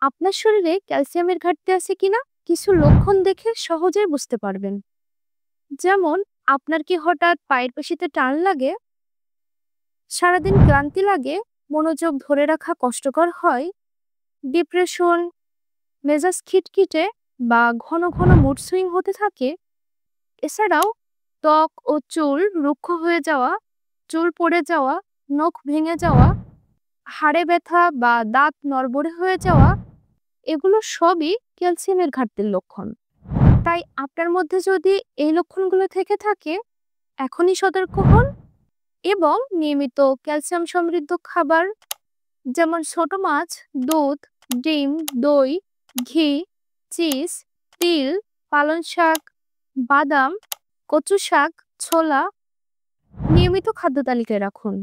আপনার শরীরে ক্যালসিয়ামের ঘাটতি আছে কিনা কিছু লক্ষণ দেখে সহজেই বুঝতে পারবেন। যেমন, আপনার কি হঠাৎ পায়ের পেশিতে টান লাগে, সারাদিন ক্লান্তি লাগে, মনোযোগ ধরে রাখা কষ্টকর হয়, ডিপ্রেশন, মেজাজ খিটখিটে বা ঘন ঘন মুড সুইং হতে থাকে। এছাড়াও ত্বক ও চুল রুক্ষ হয়ে যাওয়া, চুল পড়ে যাওয়া, নখ ভেঙে যাওয়া, হাড়ে ব্যথা বা দাঁত নড়বড়ে হয়ে যাওয়া, এগুলো সবই ক্যালসিয়ামের ঘাটতির লক্ষণ। তাই আপনার মধ্যে যদি এই লক্ষণগুলো থেকে থাকে, এখনই সতর্ক হন এবং নিয়মিত ক্যালসিয়াম সমৃদ্ধ খাবার যেমন ছোট মাছ, দুধ, ডিম, দই, ঘি, চিজ, তিল, পালং শাক, বাদাম, কচু শাক, ছোলা নিয়মিত খাদ্য তালিকায় রাখুন।